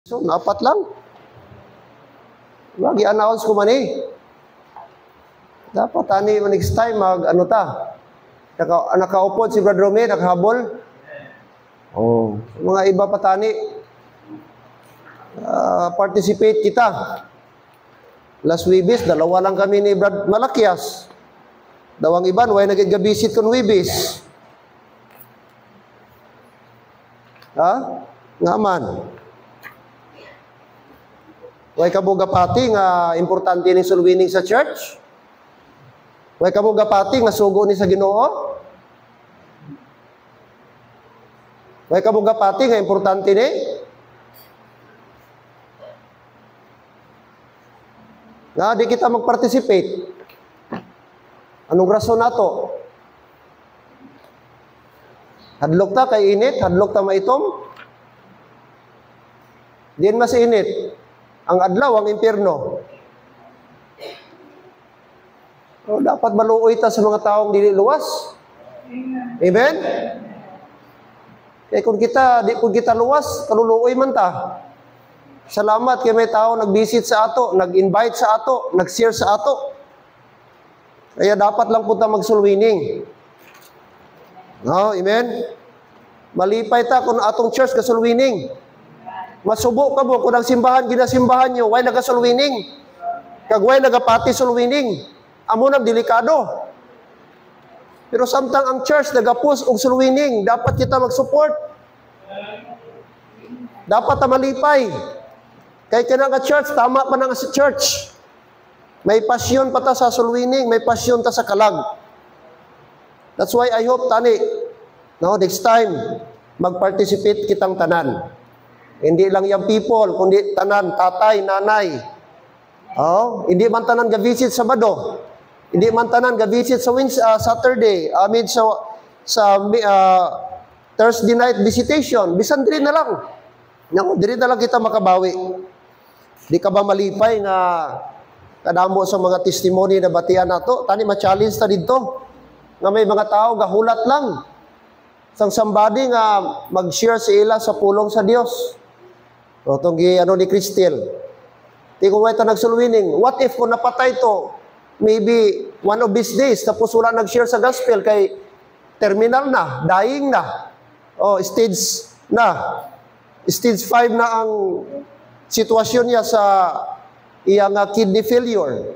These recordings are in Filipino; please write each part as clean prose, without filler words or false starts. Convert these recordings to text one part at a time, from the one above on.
So, apat lang. Lagi announce ko man Dapat ani next time ano ta. Nakaupod si Brother Romeo, nakahabol. Oh, mga iba pa tani. Participate kita. Last Wibis, dalawa lang kami ni Brad Malakias. Dawang iban, way nag-visit kon Wibis. Nga man. Way kabuga pati nga importante ni soul winning sa church. Way kabuga pati nga sugo ni sa Ginoo. Way kabuga pati nga importante ni nga di kita mag-participate. Anong rason nato? Hadlok ta kay init, hadlok ta maitom. Diyan mas init. Ang adlaw, ang impyerno. So, dapat maluoy ta sa mga taong dili luwas. Amen? Kaya kung kita luwas, kaluluoy man ta. Salamat kay may tao nag-visit sa ato, nag-invite sa ato, nag-share sa ato. Kaya dapat lang punta mag-soul winning. No, amen? Malipay ta kung atong church ka soul winning. Masubo ka mo kung ang simbahan, ginasimbahan nyo, why naga-soul winning? Kag why nagapati soul winning? Amo nang delikado. Pero samtang ang church nagapus og soul winning, dapat kita mag-support. Dapat ta malipay. Kay kana nga church, tama pa na nga sa church. May pasyon pa ta sa soul winning, may pasyon ta sa kalag. That's why I hope tani, next time, mag-participate kitang tanan. Hindi lang yung people, kundi tanan, tatay, nanay. Hindi man tanan ga-visit Sabado. Hindi man tanan ga-visit sa Saturday. Sa Thursday night visitation. Bisan diri na lang. Diri na lang kita makabawi. Di ka ba malipay nga kadamo sa mga testimony na batian nato? Tani ma-challenge ta dito. Nga may mga tao gahulat lang. Sang somebody nga mag-share sa ila sa pulong sa Dios. O itong ni Cristel. Di ko ito nag-soul winning. What if kung napatay to, maybe one of these days, tapos wala nag-share sa gospel kay terminal na, dying na. Stage na. Stage 5 na ang sitwasyon niya sa iyang kidney failure.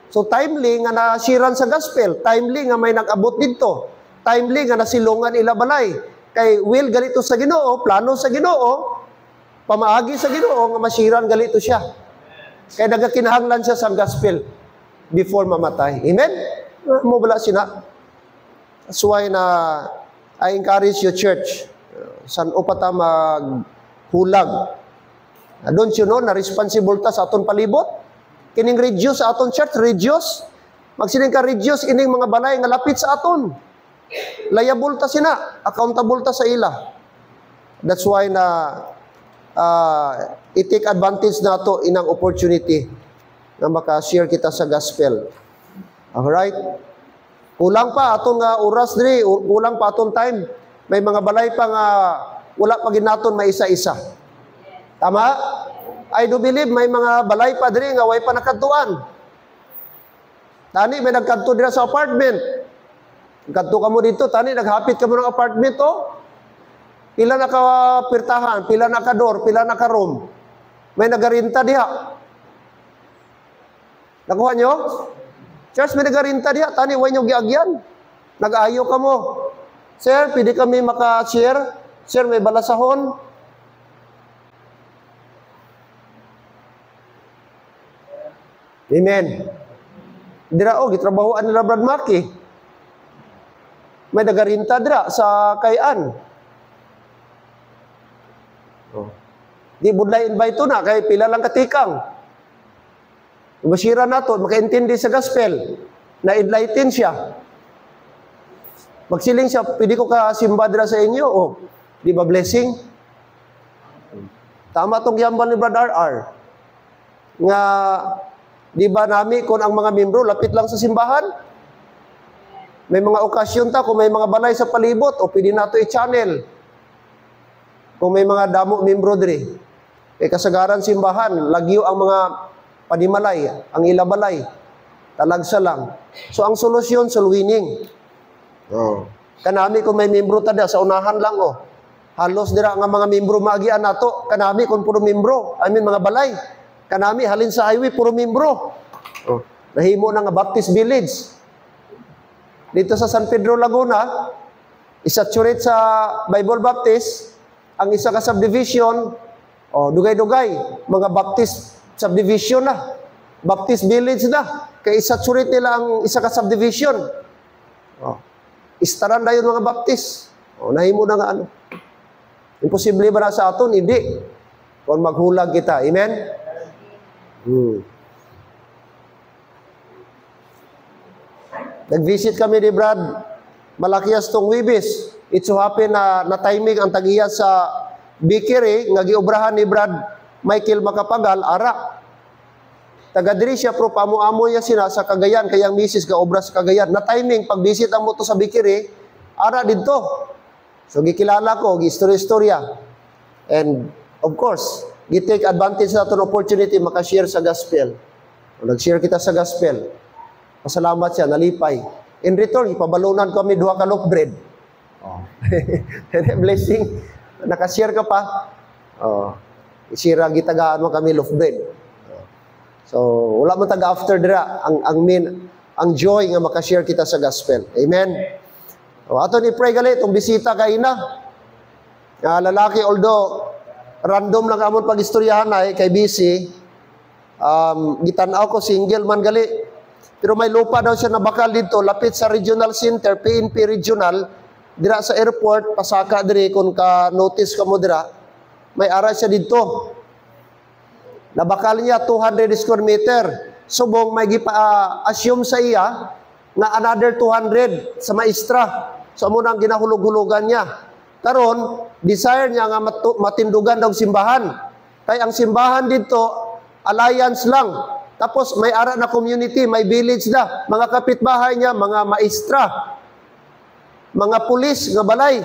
So timely nga nasiran sa gospel. Timely nga may nag-abot dito. Timely nga nasilungan ila balay. Kay will galito sa Ginoo, plano sa Ginoo, pamaagi sa Ginoo nga masiran galito siya. Kay nagakinahanglan siya sa gospel before mamatay. Amen? Mo bala sina. That's why I encourage you church. San upata maghulag. Don't you know na responsible ta sa aton palibot? Kining reduce sa aton church, reduce. Magsining ka reduce ining mga balay nga lapit sa aton. Liable ta sina, accountable ta sa ila. That's why i-take advantage nato inang opportunity na maka-share kita sa gospel. Alright? Kulang pa aton nga oras diri, kulang pa aton time. May mga balay pa nga wala pa ginaton maisa-isa. Tama? I do believe may mga balay pa diri nga way pa nakadtuan. Tani may nagkadto dira sa apartment. Kadto ka mo dito, tani, naghapit ka mo ng apartment, Pila na ka pirtahan, pila na ka door, pila na ka room. May nagarinta diha. Nakuha nyo? Church, may nagarinta diha, tani, huwag nyo giagyan. Nag-ayo ka mo. Sir, pwede kami maka-share? Sir, may balasahon? Amen. Dira, gitrabahoan nila Brad Maki. May nagarinta dira sa kayan. Di budlay invite na kay pila lang katikang. Masira nato, makaintindi sa gospel. Na-enlighten siya. Magsiling siya, pwede ko ka simba dira sa inyo. Di ba blessing? Tama tong yambal ni Brother R. Nga, di ba nami kung ang mga membro lapit lang sa simbahan? May mga okasyon ta, kung may mga balay sa palibot, pwede nato i-channel. Kung may mga damo membro diri, kay kasagaran simbahan, lagyo ang mga panimalay, ang ilabalay, talagsa lang. So ang solusyon, soul winning. Oh. Kanami kung may membro tada sa unahan lang oh. Halos dira nga mga membro maagian nato, kanami kung puro membro, mga balay. Kanami halin sa highway puro membro. Oh. Nahimo na nga Baptist Village. Dito sa San Pedro Laguna, isaturate sa Bible Baptist, ang isa ka subdivision, dugay-dugay, mga Baptist subdivision na, Baptist Village na, kaya isaturate nila ang isa ka subdivision. Istaran na yun mga Baptist. Nahimo na nga ano. Imposible ba na sa aton? Hindi. Kung maghulag kita. Amen? Nag-visit kami ni Brad Malakias tong Wibis. It so happen na na-timing ang tagiya sa Bikiri, nga giobrahan ni Brad Michael Makapagal, ara. Taga diri siya, pero pamu-amo niya sina sa Cagayan, kayang misis ka obra sa Cagayan. Na-timing, pag-visit ang mo to sa Bikiri, ara dito. So, gikilala ko, gistorya-istorya. And, of course, gi-take advantage na itong opportunity makashare sa gospel. O, nag-share kita sa gospel. Pasalamat siya, nalipay. In return, ipabalunan kami 2 ka loaf bread. Blessing. Nakashare ka pa. Isira, gitagaan mo kami loaf bread. So, wala mo taga after dira. Ang joy nga makashare kita sa gospel. Amen? Ato ni pray gali, itong bisita kay ina. Lalaki, although random lang amon pag-istoryahan ay kay busy, gitanaw ko single man gali. Pero may lupa daw siya na bakal dito, lapit sa regional center, PNP regional, dira sa airport, pasaka diri, kung ka-notice ka mo dira, may ara siya dito. Nabakal niya 200 square meter. Subong may assume sa iya na another 200 sa maestra. So mo nang ginahulog-hulugan niya. Karon, desire niya nga matindugan daw simbahan. Kaya ang simbahan dito, alliance lang. Tapos may ara na community, may village na. Mga kapitbahay niya, mga maestra, mga pulis, nga balay.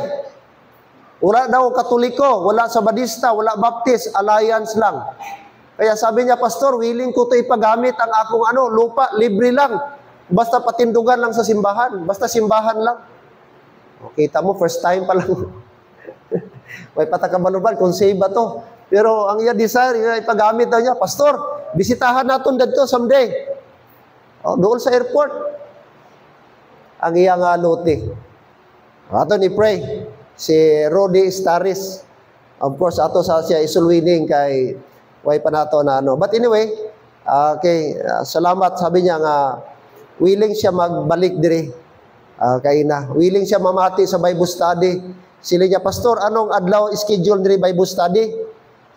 Wala daw Katoliko, wala Sabadista, wala Baptist, alliance lang. Kaya sabi niya, Pastor, willing ko ito ipagamit ang akong lupa, libre lang. Basta patindugan lang sa simbahan, basta simbahan lang. O, kita mo, first time pa lang. May patakabaluban, kung save ba to. Pero ang iya desire, ipagamit daw niya, Pastor, bisitahan natin dito someday. O, doon sa airport. Ang iya nga lote. Ato ni pray. Si Rodi Staris. Of course, ato sa siya isulwining kay way pa nato na ano. But anyway, salamat. Sabi niya nga, willing siya magbalik diri. Kay na. Willing siya mamati sa Bible study. Sila niya, Pastor, anong adlaw schedule diri Bible study?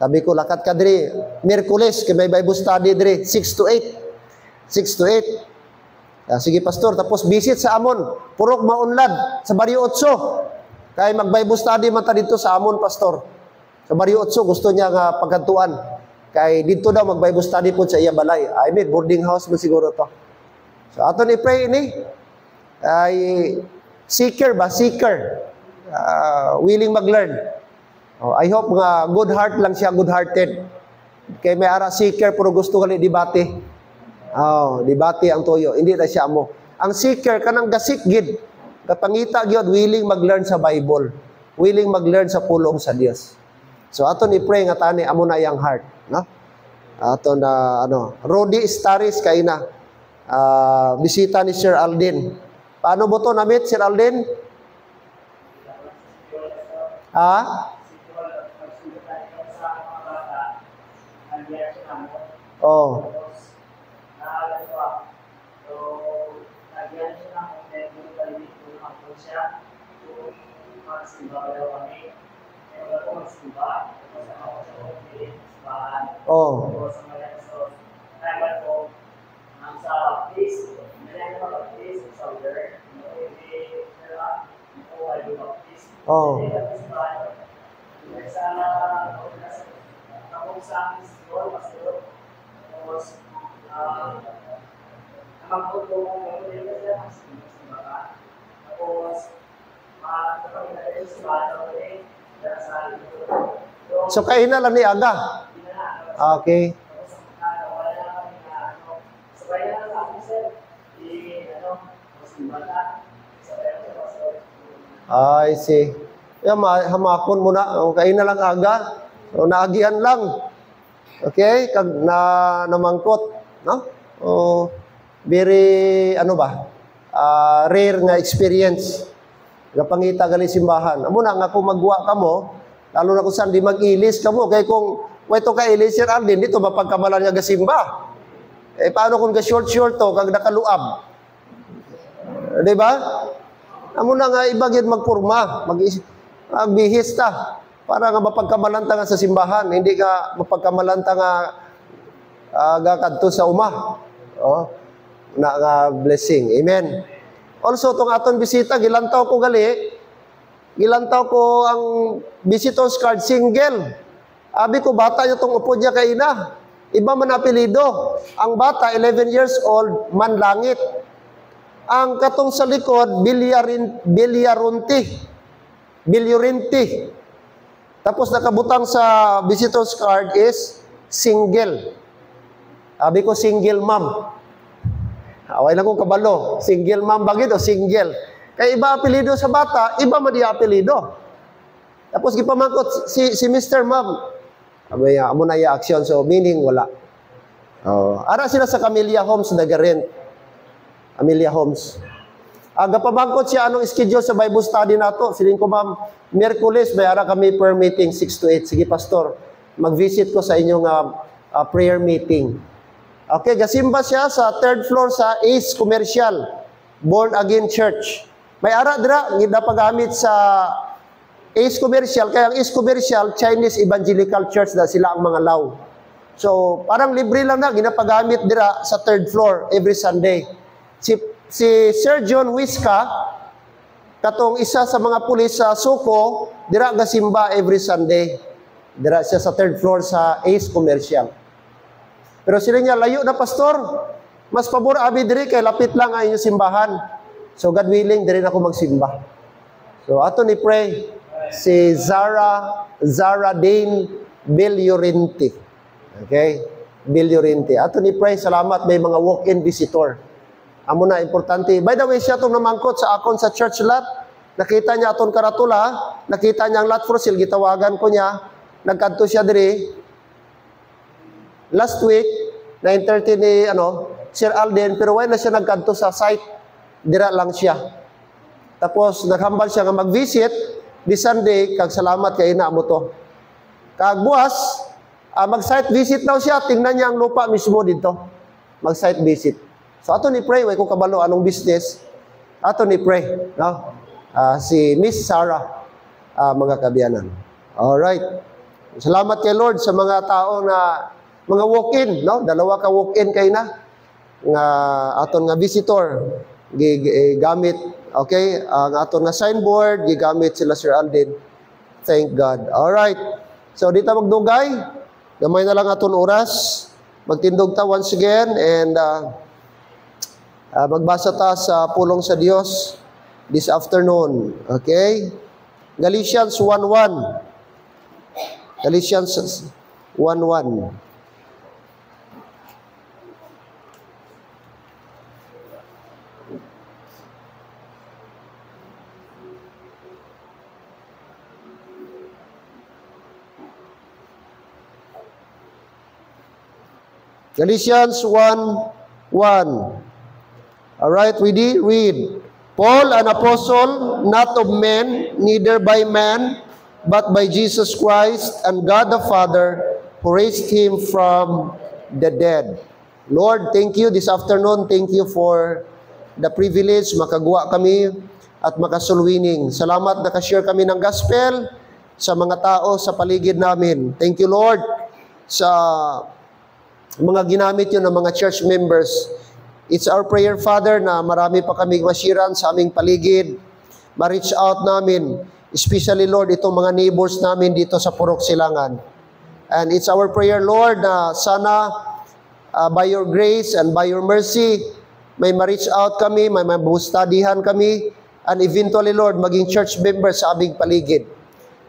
Sabi ko, lakat ka diri. Miyerkules, kay may Bible study diri. 6 to 8. 6 to 8. Sige, Pastor. Tapos visit sa Amon. Purok Maunlad. Sa Barrio 8. Kaya mag-Bible study man ta dito sa Amon, Pastor. Sa Barrio 8, gusto niya nga pagkantuan. Kaya dito daw mag-Bible study po sa iya balay. I mean, boarding house mo siguro to. So, ato ni pray ini. Ay, seeker ba? Seeker. Willing mag-learn. I hope nga good heart lang siya, good-hearted. Kaya may ara seeker, pero gusto kali debate. Debate ang toyo. Hindi na siya mo. Ang seeker, kanang gasik gid. Kapangita gyud willing mag-learn sa Bible. Willing mag-learn sa pulong sa Dios. So ato ni pray nga tani amo na yang heart, no? Ato na Rodi Staris kay na. Bisita ni Sir Alden. Paano mo to na-meet, Sir Alden? Oh. Oh. Oh. So, kain na lang ni aga. Okay. I see. Hamakon mo na. Kain na lang aga. O, naagian lang. Okay? Kag namangkot. No? O, very, rare nga experience. Kapangita gali simbahan. Amo na nga kung magwa ka mo, lalo na kung saan di mag-ilis ka mo. Kaya kung ito ka ilis yan, Arlene, dito mapagkamalan nga gasimba. Paano kung ga-short-short to, kag nakaluab? Diba? Amo na nga ibagin magpurma, magbihis ta, para nga mapagkamalanta nga sa simbahan, hindi ka mapagkamalanta nga gakadto sa uma. Na nga blessing. Amen. Also, itong aton bisita, gilantaw ko gilantaw ko ang visitors card, single. Abi ko, bata nyo itong upo niya kay ina. Iba man apelido. Ang bata, 11 years old, Manlangit. Ang katong sa likod, Bilyarinti. Tapos nakabutang sa visitors card is single. Abi ko, single mom. Away lang kong kabalo. Single mom bagid o single. Kaya iba apelido sa bata, iba man di apelido. Tapos gipamangkot si Mr. Mom. Amo na iya action, so meaning wala. Ara sila sa Camellia Homes Nagarin. Amelia Homes. Gapamangkot siya anong schedule sa Bible study nato. Siling ko, ma'am, Miyerkules, may ara kami prayer meeting 6 to 8. Sige, pastor, mag-visit ko sa inyong prayer meeting. Okay, gasimba siya sa 3rd floor sa Ace Commercial, Born Again Church. May ara dira, napagamit sa Ace Commercial, kaya ang Ace Commercial, Chinese Evangelical Church na sila ang mga law. So, parang libre lang na, ginapagamit dira sa 3rd floor every Sunday. Si Sir John Wiska, katong isa sa mga pulis sa Suko, dira gasimba every Sunday. Dira siya sa 3rd floor sa Ace Commercial. Pero sila niya, layo na pastor. Mas pabor abi diri kay lapit lang ang inyong simbahan. So God willing, diri na ako magsimba. So ato ni pray si Zara Dane Bilyarinti. Okay? Bilyarinti. Ato ni pray, salamat may mga walk-in visitor. Amo na importante. By the way, siya itong namangkot sa akon sa church lot. Nakita niya atong karatula, nakita niya ang lot for sale, gitawagan ko niya. Nagkanto siya diri. Last week, 9:30 ni Sir Alden, pero wala na siya nagkanto sa site. Dira lang siya. Tapos naghambal siya nga mag-visit di Sunday, kag salamat kay ina mo to. Kag buwas, mag-site visit daw siya, tingnan niya ang lupa mismo dito. Mag-site visit. So ato ni pray, way ko kabalo anong business. Ato ni pray, no? Si Miss Sarah, mga kabiyanan. All right. Salamat kay Lord sa mga tao na mga walk-in, no? Dalawa ka walk-in kay na nga aton nga visitor gigamit, okay? Ang aton nga signboard gigamit sila Sir Alden. Thank God. All right. So dito magdugay. Gamay na lang aton oras. Magtindog ta once again and magbasa ta sa pulong sa Dios this afternoon. Okay? Galatians 1:1. Galatians 1:1. Galatians 1:1. All right, read. Paul, an apostle, not of men, neither by man, but by Jesus Christ and God the Father, who raised him from the dead. Lord, thank you this afternoon. Thank you for the privilege makagawa kami at makasulwining. Salamat nakashare kami ng gospel sa mga tao sa paligid namin. Thank you, Lord, sa mga ginamit yun ng mga church members. It's our prayer, Father, na marami pa kaming masiran sa aming paligid. Ma-reach out namin, especially, Lord, itong mga neighbors namin dito sa Purok Silangan. And it's our prayer, Lord, na sana by your grace and by your mercy, may ma-reach out kami, may mabustudihan kami, and eventually, Lord, maging church members sa aming paligid.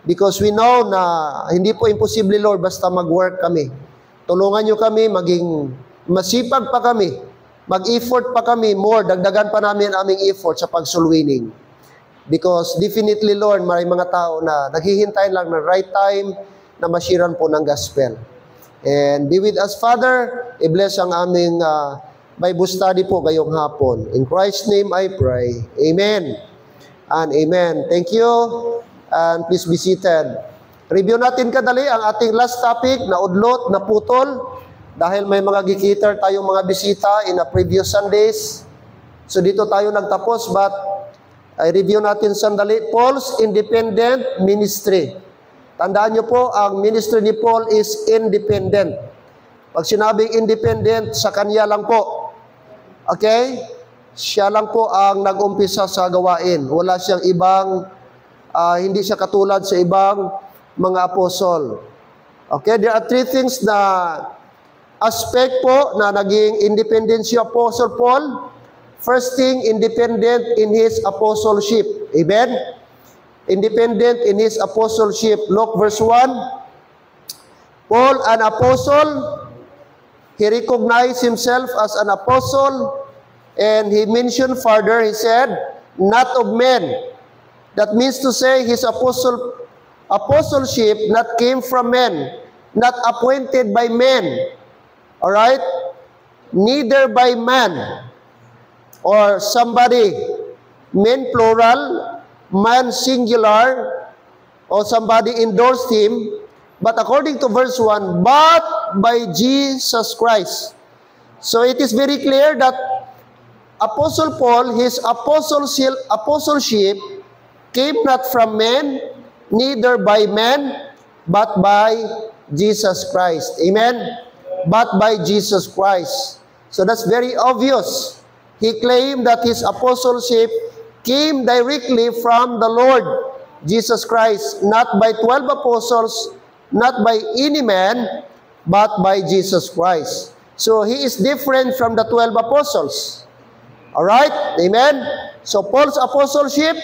Because we know na hindi po imposible, Lord, basta mag-work kami. Tulungan nyo kami, maging masipag pa kami, mag-effort pa kami more, dagdagan pa namin ang aming effort sa pag-soul-winning. Because definitely, Lord, may mga tao na naghihintay lang ng right time na masiran po ng gospel. And be with us, Father. I-bless ang aming Bible study po ngayong hapon. In Christ's name I pray. Amen and amen. Thank you. And please be seated. Review natin kadali ang ating last topic na udlot, na putol. Dahil may mga gikiter tayong mga bisita in the previous Sundays. So dito tayo nagtapos, but I review natin sandali. Paul's independent ministry. Tandaan nyo po, ang ministry ni Paul is independent. Pag sinabing independent, sa kanya lang po. Okay? Siya lang po ang nag-umpisa sa gawain. Wala siyang ibang, hindi siya katulad sa ibang mga apostol. Okay? There are three things na aspect po na naging independent si Apostle Paul. First thing, independent in his apostleship. Amen? Independent in his apostleship. Look, verse 1. Paul, an apostle, he recognized himself as an apostle, and he mentioned further, he said, not of men. That means to say, his apostleship not came from men, not appointed by men. All right? Neither by man or somebody, men plural, man singular, or somebody endorsed him, but according to verse 1, but by Jesus Christ. So it is very clear that Apostle Paul, his apostleship came not from men, neither by men, but by Jesus Christ. Amen? But by Jesus Christ. So that's very obvious. He claimed that his apostleship came directly from the Lord Jesus Christ, not by 12 apostles, not by any man, but by Jesus Christ. So he is different from the 12 apostles. All right? Amen? So Paul's apostleship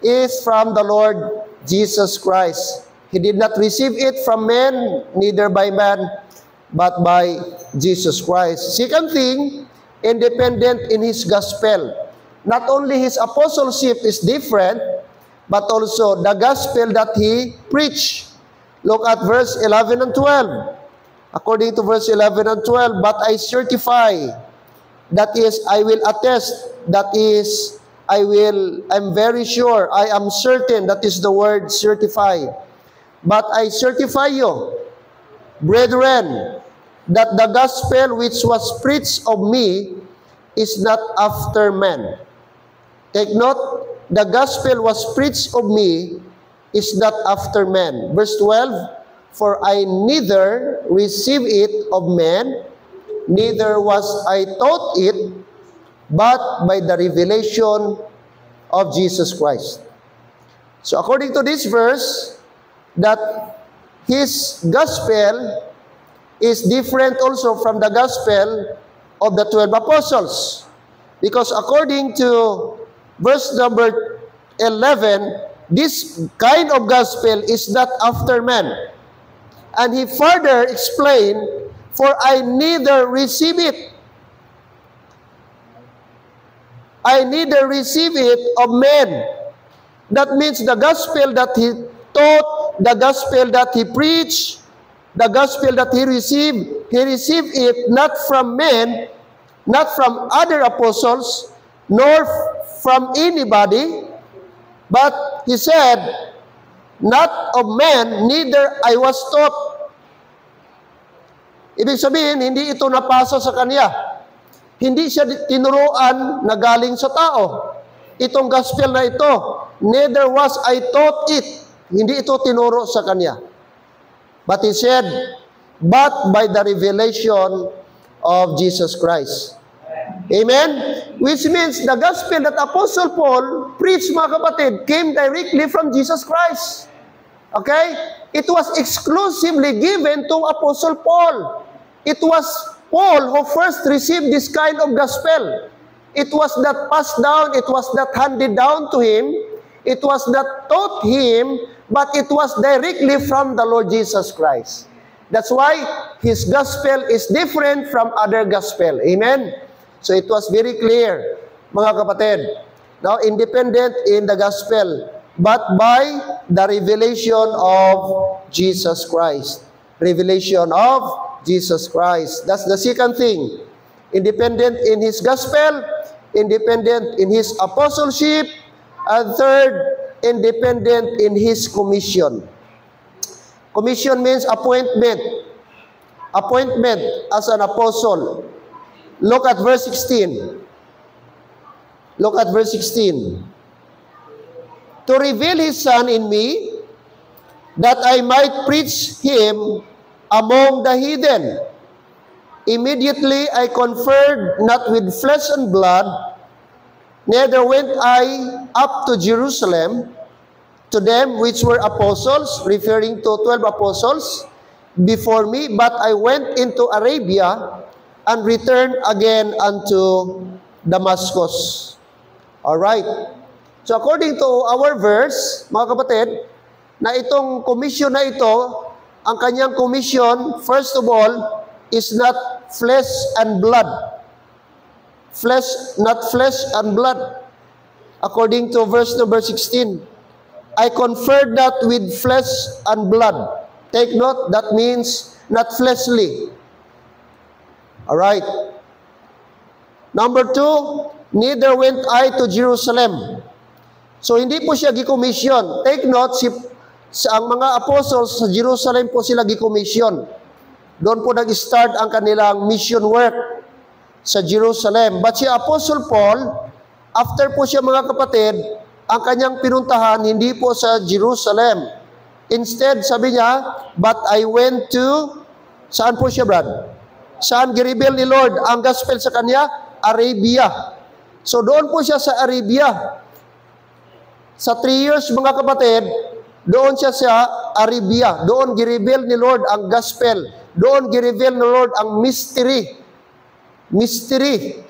is from the Lord Jesus Christ. He did not receive it from men, neither by man, but by Jesus Christ. Second thing, independent in his gospel. Not only his apostleship is different, but also the gospel that he preached. Look at verse 11 and 12. According to verse 11 and 12, but I certify, that is, I will attest, that is, I'm very sure, I am certain, that is the word certify. But I certify you, brethren, that the gospel which was preached of me is not after men. Take note, the gospel was preached of me is not after men. Verse 12, for I neither received it of men, neither was I taught it, but by the revelation of Jesus Christ. So according to this verse, that his gospel is different also from the gospel of the 12 apostles. Because according to verse number 11, this kind of gospel is not after men. And he further explained, for I neither receive it. I neither receive it of men. That means the gospel that he taught, the gospel that he preached, the gospel that he received it not from men, not from other apostles, nor from anybody, but he said, not of men, neither I was taught. Ibig sabihin, hindi ito napasa sa kanya. Hindi siya tinuruan na galing sa tao. Itong gospel na ito, neither was I taught it. Hindi ito tinuro sa kanya. But he said, but by the revelation of Jesus Christ. Amen? Which means the gospel that Apostle Paul preached, mga kapatid, came directly from Jesus Christ. Okay? It was exclusively given to Apostle Paul. It was Paul who first received this kind of gospel. It was not passed down, it was not handed down to him, it was not taught him but it was directly from the Lord Jesus Christ. That's why His gospel is different from other gospel. Amen? So it was very clear, mga kapatid. Now, independent in the gospel, but by the revelation of Jesus Christ. Revelation of Jesus Christ. That's the second thing. Independent in His gospel, independent in His apostleship, and third, independent in His commission. Commission means appointment. Appointment as an apostle. Look at verse 16. Look at verse 16. To reveal His Son in me, that I might preach Him among the heathen. Immediately I conferred not with flesh and blood, neither went I up to Jerusalem, to them which were apostles, referring to 12 apostles, before me, but I went into Arabia, and returned again unto Damascus. Alright. So according to our verse, mga kapatid, na itong commission na ito, ang kanyang commission, first of all, is not flesh and blood. Not flesh and blood. According to verse number 16, I conferred not with flesh and blood. Take note, that means not fleshly. Alright. Number 2, neither went I to Jerusalem. So, hindi po siya gikomisyon. Take note, ang mga apostles sa Jerusalem po sila gikomisyon. Doon po nag-start ang kanilang mission work sa Jerusalem. But si Apostle Paul, after po siya mga kapatid, ang kanyang pinuntahan hindi po sa Jerusalem. Instead, sabi niya, but I went to, saan po siya, Brad? Saan gireveal ni Lord ang gospel sa kanya? Arabia. So doon po siya sa Arabia. Sa 3 years, mga kapatid, doon siya sa Arabia. Doon gireveal ni Lord ang gospel. Doon gireveal ni Lord ang mystery. Mystery.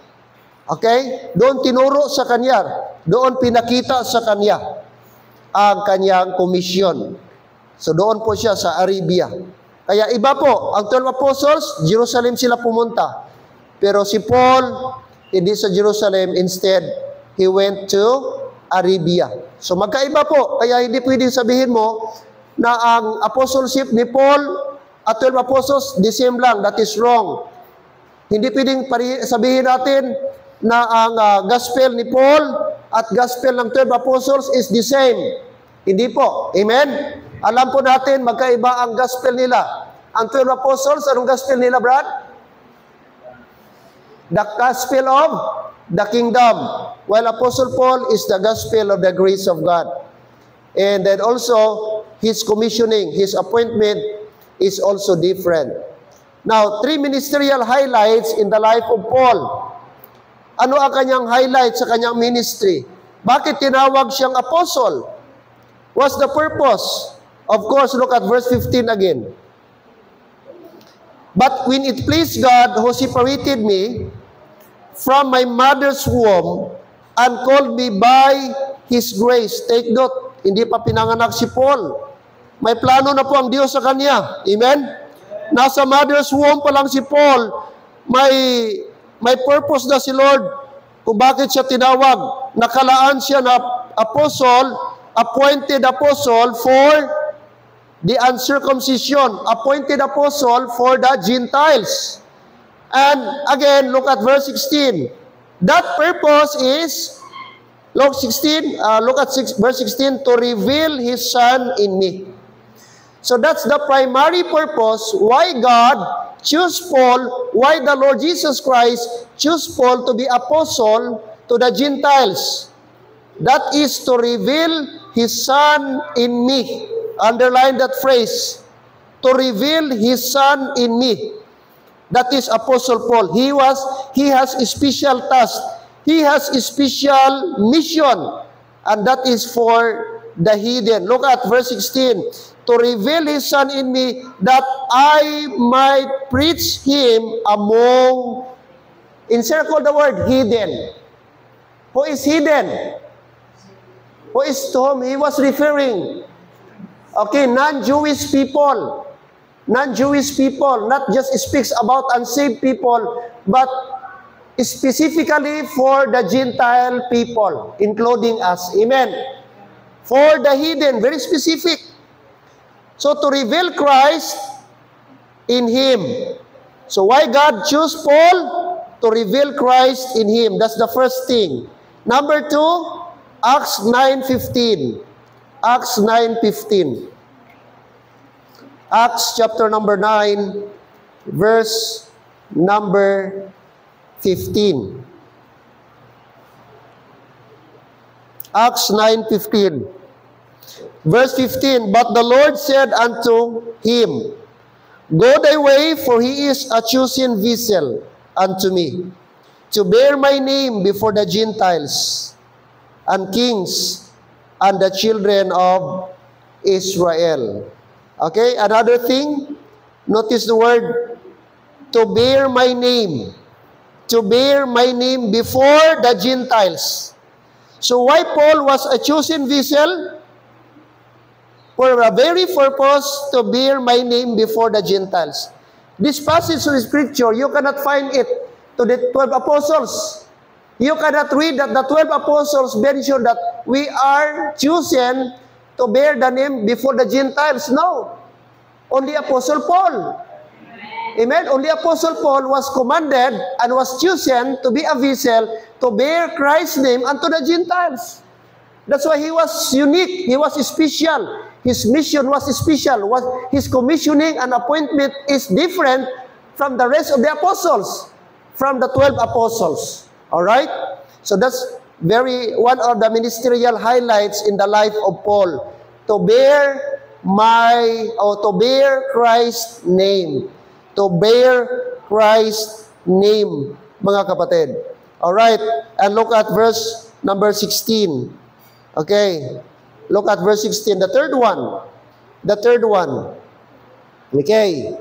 Okay? Doon tinuro sa kanya. Doon pinakita sa kanya ang kanyang komisyon. So doon po siya sa Arabia. Kaya iba po, ang 12 apostles, Jerusalem sila pumunta. Pero si Paul, hindi sa Jerusalem. Instead, he went to Arabia. So magkaiba po. Kaya hindi pwedeng sabihin mo na ang apostleship ni Paul at 12 apostles, the same lang. That is wrong. Hindi pwedeng sabihin natin na ang gospel ni Paul at gospel ng 12 apostles is the same. Hindi po. Amen? Alam po natin, magkaiba ang gospel nila. Ang 12 apostles, anong gospel nila, Brad? The gospel of the kingdom. While Apostle Paul is the gospel of the grace of God. And then also, his commissioning, his appointment is also different. Now, 3 ministerial highlights in the life of Paul. Ano ang kanyang highlight sa kanyang ministry? Bakit tinawag siyang apostle? What's the purpose? Of course, look at verse 15 again. But when it pleased God who separated me from my mother's womb and called me by His grace. Take note, hindi pa pinanganak si Paul. May plano na po ang Diyos sa kanya. Amen? Nasa mother's womb pa lang si Paul. May purpose na si Lord kung bakit siya tinawag. Nakalaan siya na apostle, appointed apostle for the uncircumcision, appointed apostle for the Gentiles. And again, look at verse 16. That purpose is, look at verse 16, to reveal His Son in me. So that's the primary purpose why God chose Paul, why the Lord Jesus Christ chose Paul to be apostle to the Gentiles. That is to reveal His Son in me. Underline that phrase. To reveal His Son in me. That is Apostle Paul. He has a special task. He has a special mission. And that is for the heathen. Look at verse 16. To reveal His Son in me, that I might preach Him among, encircle the word heathen. Who is heathen? Who is to whom He was referring? Okay, non-Jewish people. Non-Jewish people, not just speaks about unsaved people, but specifically for the Gentile people, including us. Amen. For the hidden, very specific. So to reveal Christ in him. So why God chose Paul? To reveal Christ in him. That's the first thing. Number 2, Acts 9:15. Acts 9:15. Acts chapter number 9, verse number 15. Acts 9:15. Verse 15, but the Lord said unto him, go thy way, for he is a chosen vessel unto me, to bear my name before the Gentiles and kings and the children of Israel. Okay, another thing, notice the word, to bear my name. To bear my name before the Gentiles. So why Paul was a chosen vessel? For a very purpose, to bear my name before the Gentiles. This passage of Scripture, you cannot find it to the 12 apostles. You cannot read that the 12 apostles mention that we are chosen to bear the name before the Gentiles. No. Only Apostle Paul. Amen. Only Apostle Paul was commanded and was chosen to be a vessel to bear Christ's name unto the Gentiles. That's why he was unique. He was special. His mission was special. His commissioning and appointment is different from the rest of the apostles, from the 12 apostles. All right? So that's one of the ministerial highlights in the life of Paul. To bear Christ's name. To bear Christ's name, mga kapatid. All right, and look at verse number 16. Okay, look at verse 16, the third one. The third one. Okay,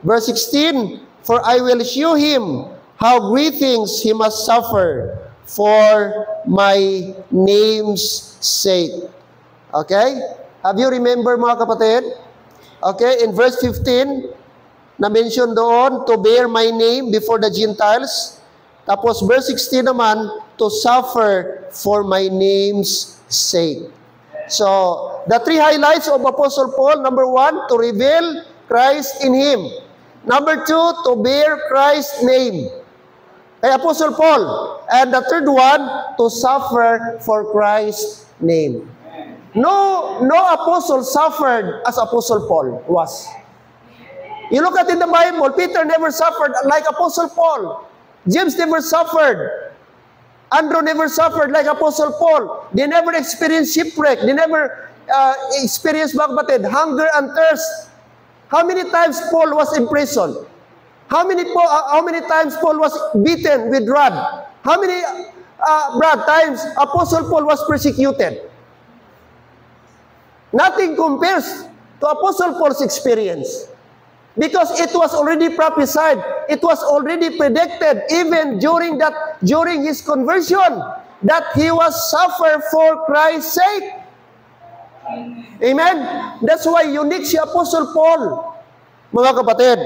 verse 16, for I will show him how great things he must suffer for my name's sake. Okay, have you remember, mga kapatid? Okay, in verse 15, na-mention doon, to bear my name before the Gentiles. Tapos verse 16 naman, to suffer for my name's sake. So, the three highlights of Apostle Paul, number 1, to reveal Christ in him. Number 2, to bear Christ's name. Kay Apostle Paul. And the third one, to suffer for Christ's name. No apostle suffered as Apostle Paul was. You look at in the Bible, Peter never suffered like Apostle Paul. James never suffered. Andrew never suffered like Apostle Paul. They never experienced shipwreck. They never experienced, mga kapatid, hunger and thirst. How many times Paul was imprisoned? How many times Paul was beaten with rod? How many times Apostle Paul was persecuted? Nothing compares to Apostle Paul's experience. Because it was already prophesied, it was already predicted, even during his conversion, that he was suffer for Christ's sake. Amen? That's why unique si Apostle Paul, mga kapatid.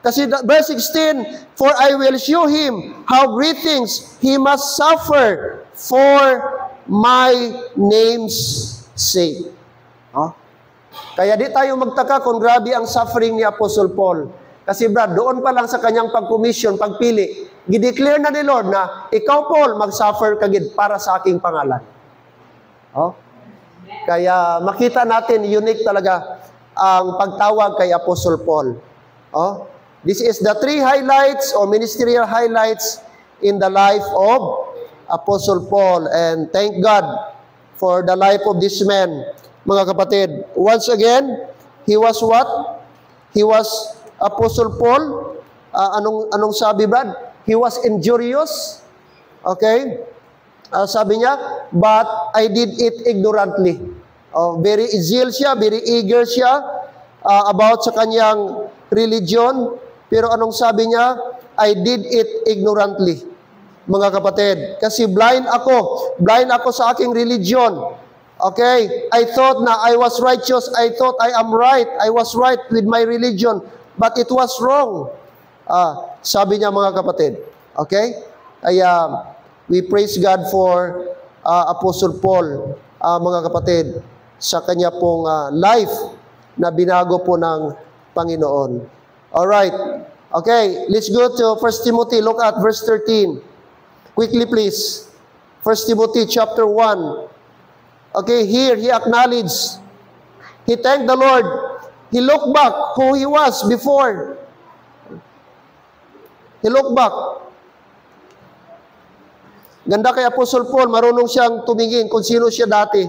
Kasi verse 16, for I will show him how great things he must suffer for my name's sake. Kaya di tayo magtaka kung grabe ang suffering ni Apostle Paul. Kasi brad, doon pa lang sa kanyang pag-commission, pagpili, gideclare na ni Lord na, ikaw Paul, mag-suffer kagid para sa aking pangalan. Kaya makita natin, unique talaga ang pagtawag kay Apostle Paul. This is the three highlights or ministerial highlights in the life of Apostle Paul. And thank God for the life of this man. Mga kapatid, once again, he was what? He was Apostle Paul. Anong sabi, Brad? He was injurious. Okay? Sabi niya, but I did it ignorantly. Very zeal siya, very eager siya about sa kanyang religion. Pero anong sabi niya? I did it ignorantly. Mga kapatid, kasi blind ako sa aking religion. Okay, I thought na I was righteous. I thought I am right. I was right with my religion. But it was wrong. Sabi niya mga kapatid. Okay? Kaya we praise God for Apostle Paul, mga kapatid, sa kanya pong life na binago po ng Panginoon. Alright. Okay, let's go to 1 Timothy. Look at verse 13. Quickly please. 1 Timothy chapter 1. Okay, here he acknowledged. He thanked the Lord. He looked back who he was before. He looked back. Ganda kay Apostle Paul, marunong siyang tumingin kung sino siya dati.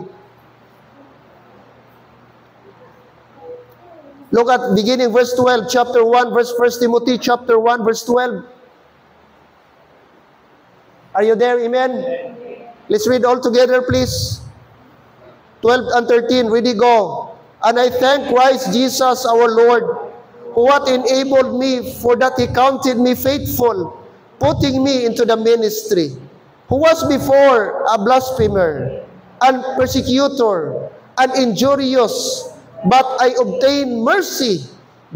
Look at beginning verse 12, chapter 1, verse 1 Timothy chapter 1, verse 12. Are you there? Amen? Let's read all together, please. 12 and 13, ready, go. And I thank Christ Jesus our Lord, who hath enabled me, for that he counted me faithful, putting me into the ministry, who was before a blasphemer, and persecutor, and injurious, but I obtained mercy,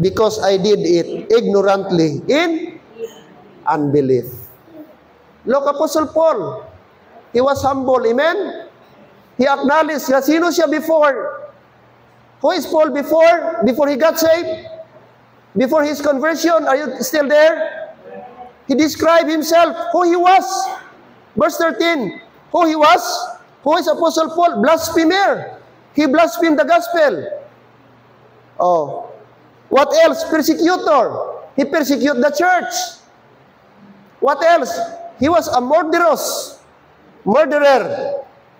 because I did it ignorantly in unbelief. Look, Apostle Paul, he was humble, amen? He acknowledged, sino siya before? Who is Paul before? Before he got saved? Before his conversion? Are you still there? He described himself, who he was. Verse 13, who he was? Who is Apostle Paul? Blasphemer. He blasphemed the gospel. Oh. What else? Persecutor. He persecuted the church. What else? He was a murderer.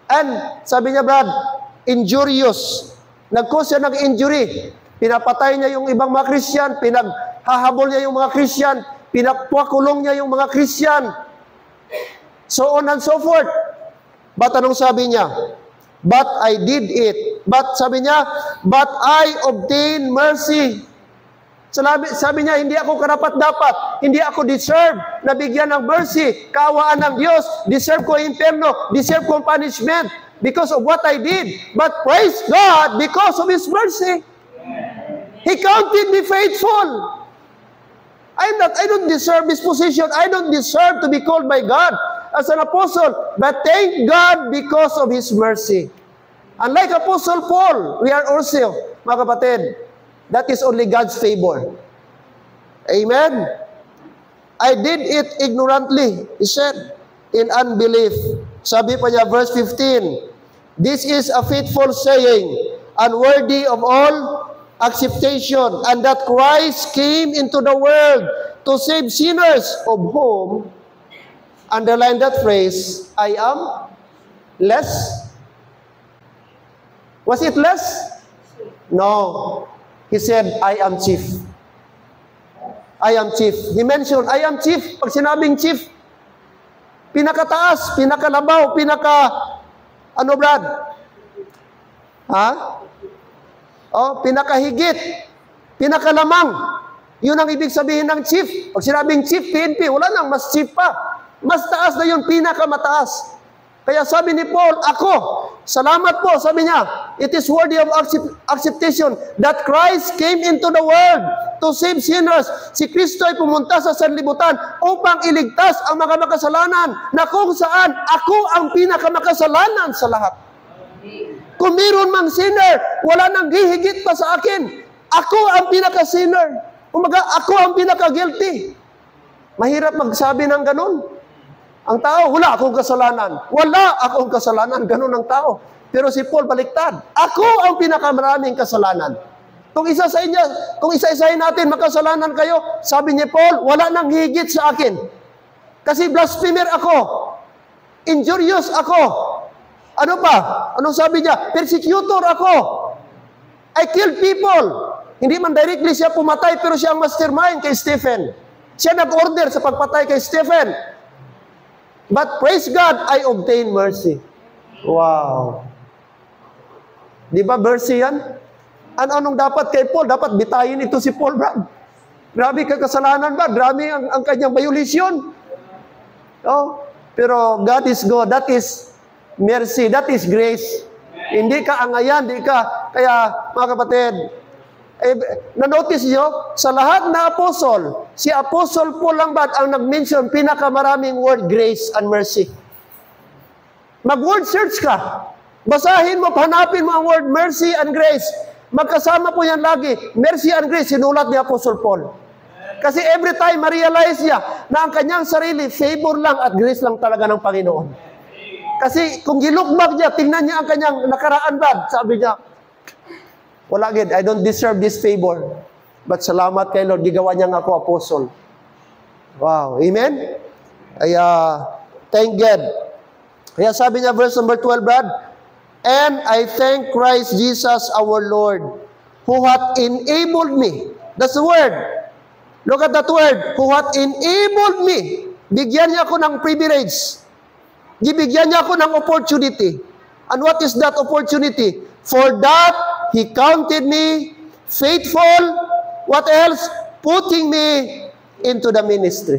And, sabi niya, Brad, injurious. Nag-cause siya ng injury. Pinapatay niya yung ibang mga Christian, pinaghahabol niya yung mga Christian, pinagpakulong niya yung mga Christian. So on and so forth. But anong sabi niya? But I did it. But sabi niya, but I obtained mercy. Sabi niya, hindi ako karapat-dapat, hindi ako deserve na bigyan ng mercy, kaawaan ng Diyos, deserve ko impierno, deserve ko punishment because of what I did. But praise God because of His mercy. He counted me faithful. I don't deserve this position. I don't deserve to be called by God as an apostle. But thank God because of His mercy. Unlike Apostle Paul, we are also, mga kapatid, that is only God's favor. Amen? I did it ignorantly, he said, in unbelief. Sabi pa niya, verse 15, this is a faithful saying, unworthy of all acceptation, and that Christ came into the world to save sinners, of whom, underline that phrase, I am less. Was it less? No. He said, I am chief. I am chief. He mentioned, I am chief. Pag sinabing chief, pinakataas, pinakalabaw, ano Brad? Ha? Oh, pinakahigit, pinakalamang. Yun ang ibig sabihin ng chief. Pag sinabing chief, PNP, wala nang mas chief pa. Mas taas na yun, pinakamataas. Kaya sabi ni Paul, ako, salamat po, sabi niya, it is worthy of acceptation that Christ came into the world to save sinners. Si Kristo ay pumunta sa sanlibutan upang iligtas ang mga makasalanan, na kung saan ako ang pinakamakasalanan sa lahat. Kung meron mang sinner, wala nang hihigit pa sa akin. Ako ang pinaka-sinner. Umaga, ako ang pinaka-guilty. Mahirap magsabi ng ganun. Ang tao, wala akong kasalanan. Wala akong kasalanan. Ganun ang tao. Pero si Paul baliktad. Ako ang pinakamaraming kasalanan. Kung isa-isahin natin, makasalanan kayo, sabi ni Paul, wala nang higit sa akin. Kasi blasphemer ako. Injurious ako. Ano pa? Anong sabi niya? Persecutor ako. I killed people. Hindi man directly siya pumatay, pero siya ang mastermind kay Stephen. Siya nag-order sa pagpatay kay Stephen. But praise God, I obtained mercy. Wow. Di ba mercy yan? Anong dapat kay Paul? Dapat bitayin ito si Paul, Brad. Grabe ka kasalanan ba? Grabe ang kanyang violation. Oh, pero God is good. That is mercy. That is grace. Hindi ka angayan, hindi ka. Kaya, mga kapatid, na-notice nyo, sa lahat na apostol, si Apostle Paul lang ba ang nag-mention pinakamaraming word, grace and mercy. Mag-word search ka. Basahin mo, hanapin mo ang word mercy and grace. Magkasama po yan lagi. Mercy and grace, sinulat ni Apostle Paul. Kasi every time, ma-realize niya na ang kanyang sarili, favor lang at grace lang talaga ng Panginoon. Kasi kung gilukbag niya, tingnan niya ang kanyang nakaraan bad, sabi niya, wala gid, I don't deserve this favor. But salamat kay Lord, gigawa niya nga ako apostle. Wow, amen? Kaya, thank God. Kaya sabi niya, verse number 12, Brad, and I thank Christ Jesus our Lord, who hath enabled me. That's the word. Look at that word. Who hath enabled me. Bigyan niya ako ng privilege. Gibigyan niya ako ng opportunity. And what is that opportunity? For that, He counted me faithful. What else? Putting me into the ministry.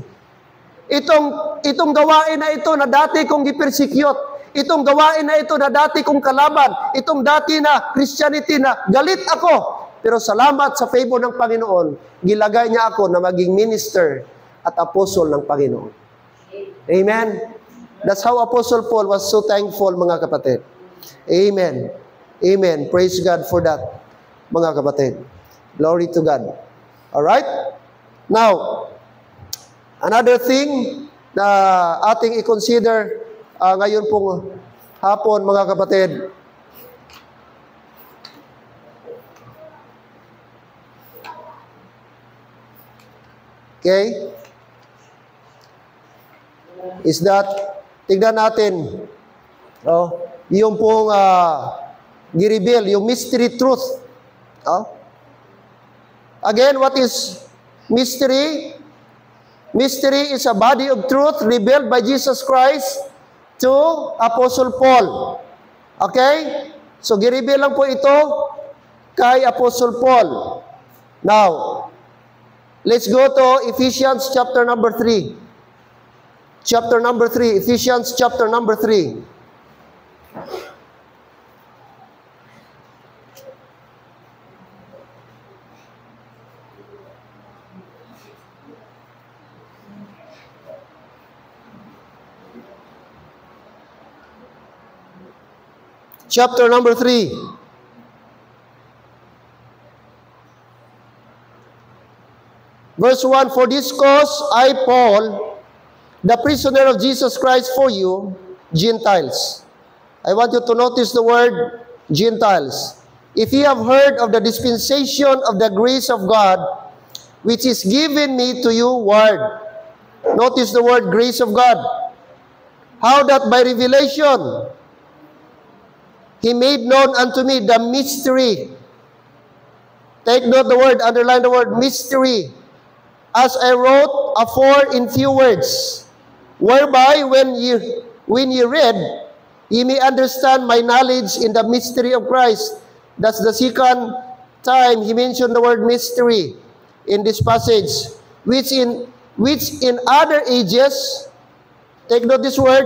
Itong gawain na ito na dati kong gipersecute, itong gawain na ito na dati kong kalaban, itong dati na Christianity na galit ako, pero salamat sa favor ng Panginoon, gilagay niya ako na maging minister at apostle ng Panginoon. Amen? That's how Apostle Paul was so thankful, mga kapatid. Amen. Amen. Praise God for that, mga kapatid. Glory to God. Alright? Now, another thing na ating i-consider ngayon pong hapon, mga kapatid. Okay? Is that, tignan natin, yung pong gi-reveal, yung mystery truth. Again, what is mystery? Mystery is a body of truth revealed by Jesus Christ to Apostle Paul. Okay? So, gi-reveal lang po ito kay Apostle Paul. Now, let's go to Ephesians chapter number 3. Chapter number 3. Ephesians chapter number 3. Chapter number 3. Verse 1, for this cause I, Paul, the prisoner of Jesus Christ for you, Gentiles. I want you to notice the word Gentiles. If ye have heard of the dispensation of the grace of God, which is given me to you, word. Notice the word grace of God. How that by revelation He made known unto me the mystery. Take note the word, underline the word mystery. As I wrote afore in few words, whereby when ye read, ye may understand my knowledge in the mystery of Christ. That's the second time he mentioned the word mystery in this passage, which in other ages, take note this word,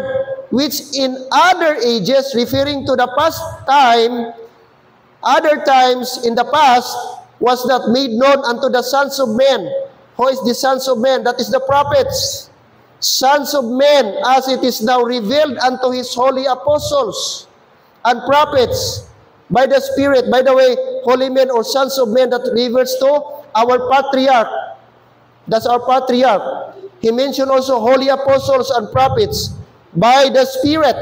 which in other ages, referring to the past time, other times in the past, was not made known unto the sons of men. Who is the sons of men? That is the prophets. Sons of men, as it is now revealed unto His holy apostles and prophets by the Spirit. By the way, holy men or sons of men, that refers to our patriarch. That's our patriarch. He mentioned also holy apostles and prophets by the Spirit.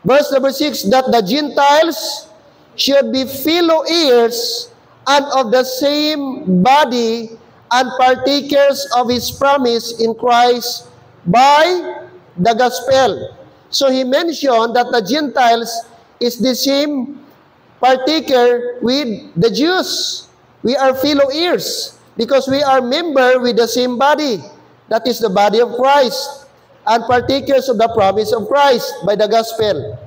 Verse number 6, that the Gentiles should be fellow heirs and of the same body and partakers of His promise in Christ by the gospel. So he mentioned that the Gentiles is the same partaker with the Jews. We are fellow heirs because we are member with the same body. That is the body of Christ, and partakers of the promise of Christ by the gospel.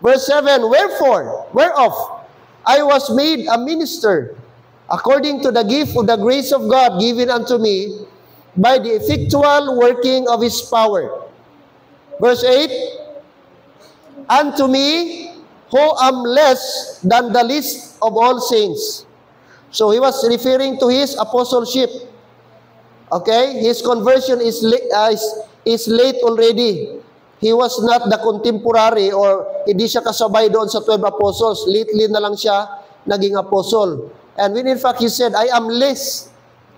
Verse 7, wherefore, whereof I was made a minister, according to the gift of the grace of God given unto me, by the effectual working of His power. Verse 8, unto me who am less than the least of all saints. So he was referring to his apostleship. Okay? His conversion is late already. He was not the contemporary or hindi siya kasabay doon sa 12 apostles. Lately na lang siya naging apostle. And when in fact he said, I am less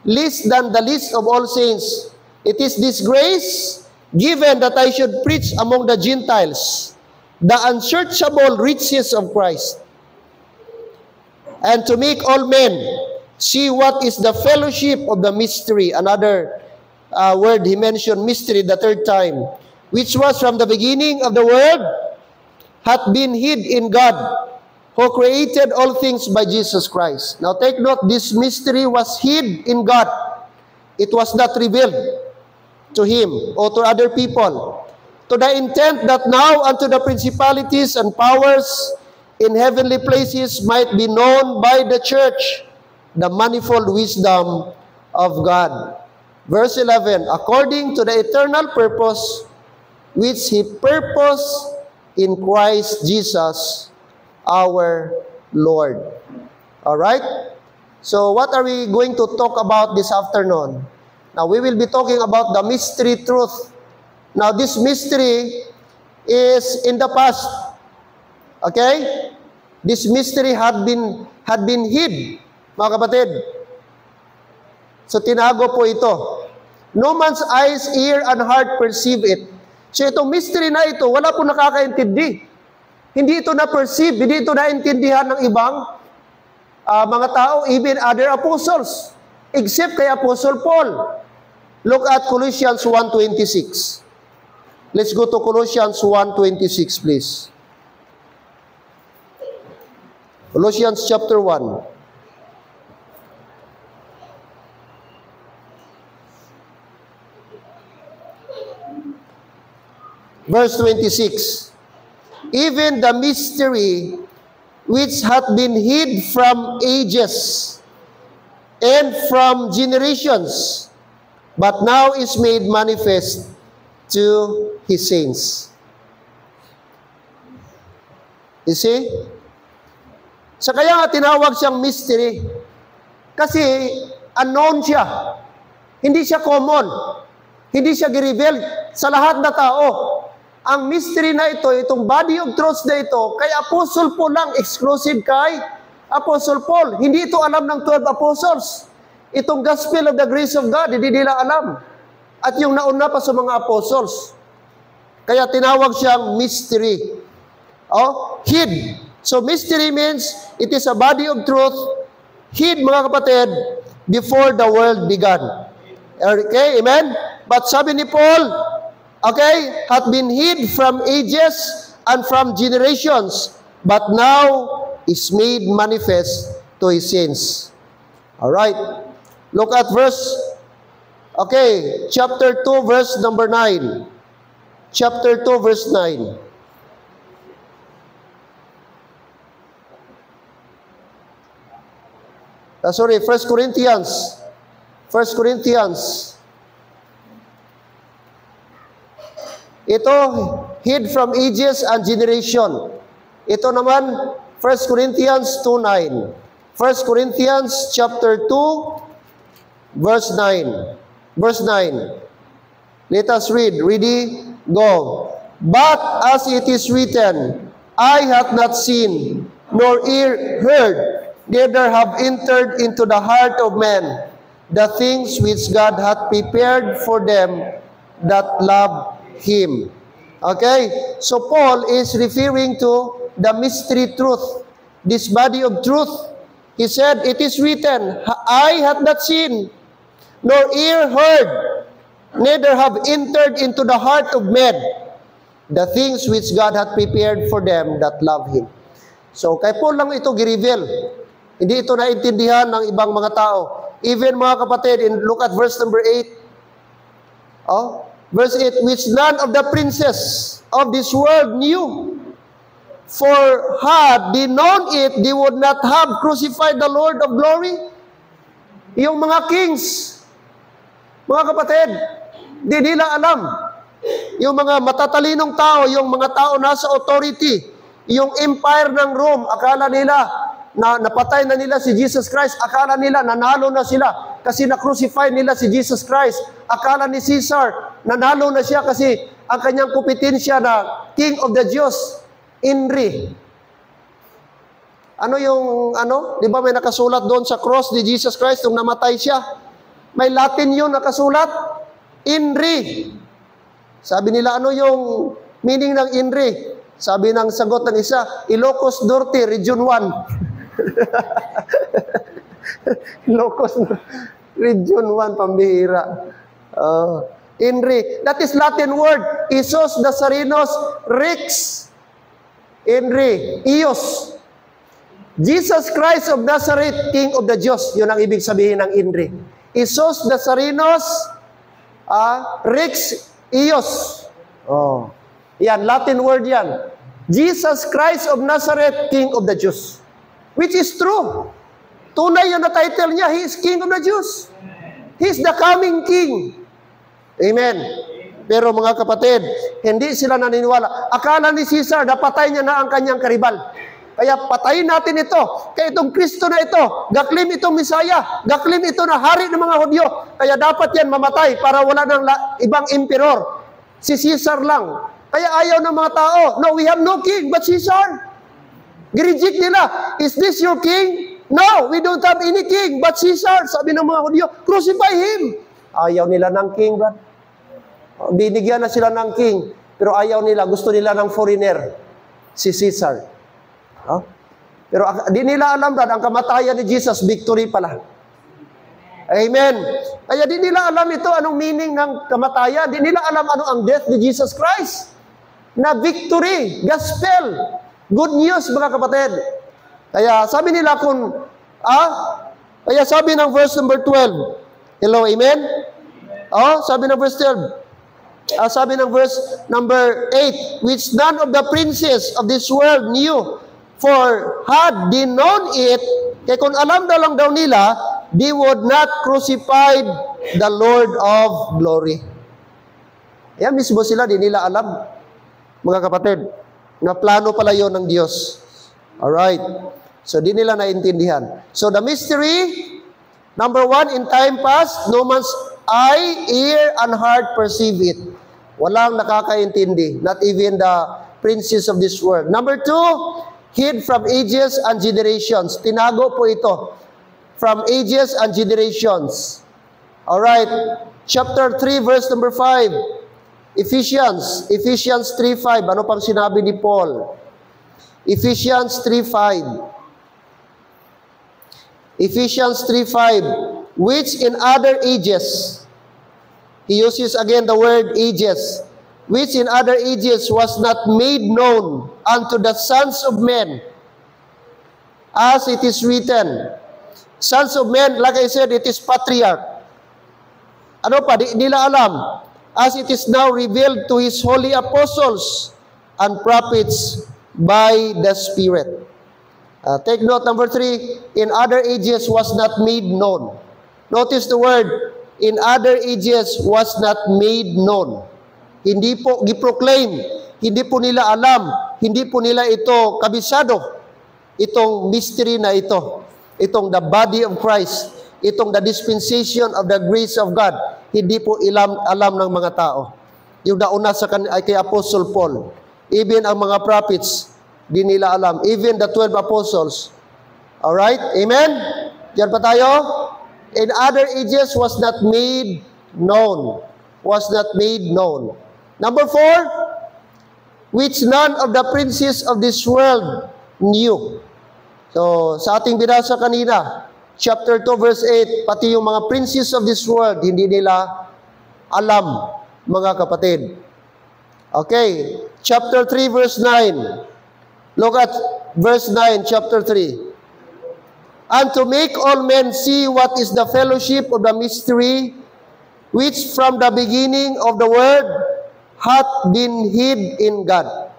than the least of all saints. It is this grace given that I should preach among the Gentiles the unsearchable riches of Christ, and to make all men see what is the fellowship of the mystery. Another word he mentioned, mystery, the third time, which was from the beginning of the world, hath been hid in God, who created all things by Jesus Christ. Now take note, this mystery was hid in God. It was not revealed to him or to other people, to the intent that now unto the principalities and powers in heavenly places might be known by the church the manifold wisdom of God. Verse 11, according to the eternal purpose which he purposed in Christ Jesus our Lord. Alright? So what are we going to talk about this afternoon? Now we will be talking about the mystery truth. Now this mystery is in the past. Okay? This mystery had been hid, mga kapatid. So tinago po ito. No man's eyes, ear, and heart perceive it. So itong mystery na ito, wala po nakakaintindi. Hindi ito na-perceive, hindi ito naintindihan ng ibang mga tao, even other apostles, except kay Apostle Paul. Look at Colossians 1:26. Let's go to Colossians 1:26, please. Colossians chapter 1. Verse 26. Even the mystery which hath been hid from ages and from generations, but now is made manifest to his saints. You see? So kaya nga tinawag siyang mystery. Kasi unknown siya. Hindi siya common. Hindi siya gi-reveal sa lahat na tao. Ang mystery na ito, itong body of truth na ito, kay Apostle Paul lang, exclusive kay Apostle Paul. Hindi ito alam ng 12 apostles. Itong gospel of the grace of God, hindi nila alam. At yung nauna pa sa mga apostles. Kaya tinawag siyang mystery. Oh, hid. So mystery means it is a body of truth, hid, mga kapatid, before the world began. Okay, amen? But sabi ni Paul, okay, hath been hid from ages and from generations, but now is made manifest to his saints. Alright, look at chapter 2, verse number 9. Chapter 2, verse 9. Sorry, 1 Corinthians. 1 Corinthians. Ito, hid from ages and generation. Ito naman, 1 Corinthians 2:9. 1 Corinthians chapter 2, verse 9. Verse 9. Let us read. Ready? Go. But as it is written, eye hath not seen, nor ear heard, neither have entered into the heart of man the things which God hath prepared for them that love Him. Okay? So Paul is referring to the mystery truth, this body of truth. He said, it is written, eye hath not seen, nor ear heard, neither have entered into the heart of men the things which God hath prepared for them that love Him. So kay Paul lang ito gi-reveal. Hindi ito naintindihan ng ibang mga tao. Even mga kapatid, look at verse number 8. Oh, verse 8, which none of the princes of this world knew. For had they known it, they would not have crucified the Lord of glory. Yung mga kings, mga kapatid, di nila alam. Yung mga matatalinong tao, yung mga tao nasa authority, Yung empire ng Rome, akala nila na napatay na nila si Jesus Christ. Akala nila nanalo na sila kasi na-crucify nila si Jesus Christ. Akala ni Caesar nanalo na siya kasi ang kanyang kompetensya na King of the Jews, Henry. Ano yung, di ba may nakasulat doon sa cross ni Jesus Christ nung namatay siya? May Latin yun nakasulat, Henry. Sabi nila, ano yung meaning ng Henry? Sabi ng sagot ng isa, Ilocos Norte, Region 1. Ilocos Region 1, pambihira. Henry, that is Latin word. Isos Nazarenos Rex. Henry, Ios. Jesus Christ of Nazareth, King of the Jews. Yun ang ibig sabihin ng Henry. Isos Nazarenos Rex Ios. Oh. Yan, Latin word yan. Jesus Christ of Nazareth, King of the Jews. Which is true. Tunay yun na title niya, He is King of the Jews. He is the coming King. Amen. Pero mga kapatid, hindi sila naniniwala. Akala ni Caesar, napatay niya na ang kanyang karibal. Kaya patayin natin ito. Kaya itong Kristo na ito, gaklim itong Misaya, gaklim ito na hari ng mga Hudyo. Kaya dapat yan mamatay para wala ng ibang emperor. Si Caesar lang. Kaya ayaw ng mga tao, no, we have no king but Caesar. Gireject nila, is this your king? No, we don't have any king but Caesar. Sabi ng mga Hudyo, crucify him. Ayaw nila ng king, ba? Binigyan na sila ng king, pero ayaw nila, gusto nila ng foreigner, si Caesar. Pero di nila alam na ang kamatayan ni Jesus, victory pala. Amen. Kaya di nila alam ito, anong meaning ng kamatayan. Di nila alam ano ang death ni Jesus Christ. Na victory, gospel, good news mga kapatid. Kaya sabi nila kaya sabi ng verse number 12. Hello, amen? Sabi ng verse 12. Sabi ng verse number 8, which none of the princes of this world knew, for had they known it, kaya kung alam na lang daw nila, they would not crucify the Lord of glory. Yan mismo sila, di nila alam, mga kapatid, na plano pala yon ng Diyos. Alright. So, di nila naintindihan. So, the mystery, number 1, in time past, no man's eye, ear, and heart perceive it. Walang nakakaintindi. Not even the princes of this world. Number 2, hid from ages and generations. Tinago po ito. From ages and generations. Alright. Chapter 3, verse number 5. Ephesians 3:5. Ano pang sinabi ni Paul? Ephesians 3:5. Ephesians 3:5. Which in other ages, he uses again the word ages, which in other ages was not made known unto the sons of men, as it is written. Sons of men, like I said, it is patriarch. Ano pa? Di nila alam. As it is now revealed to His holy apostles and prophets by the Spirit. Take note, number 3, in other ages was not made known. Notice the word, in other ages was not made known. Hindi po giproclaim, hindi po nila alam, hindi po nila ito kabisado, itong mystery na ito, itong the body of Christ, itong the dispensation of the grace of God, hindi po alam ng mga tao. Yung nauna kay Apostle Paul, even ang mga prophets, di nila alam. Even the 12 apostles. Alright? Amen? Diyan pa tayo? In other ages was not made known. Was not made known. Number 4, which none of the princes of this world knew. So, sa ating binasa kanina, chapter 2, verse 8, pati yung mga princes of this world, hindi nila alam, mga kapatid. Okay, chapter 3, verse 9. Look at verse 9, chapter 3. And to make all men see what is the fellowship of the mystery, which from the beginning of the world hath been hid in God.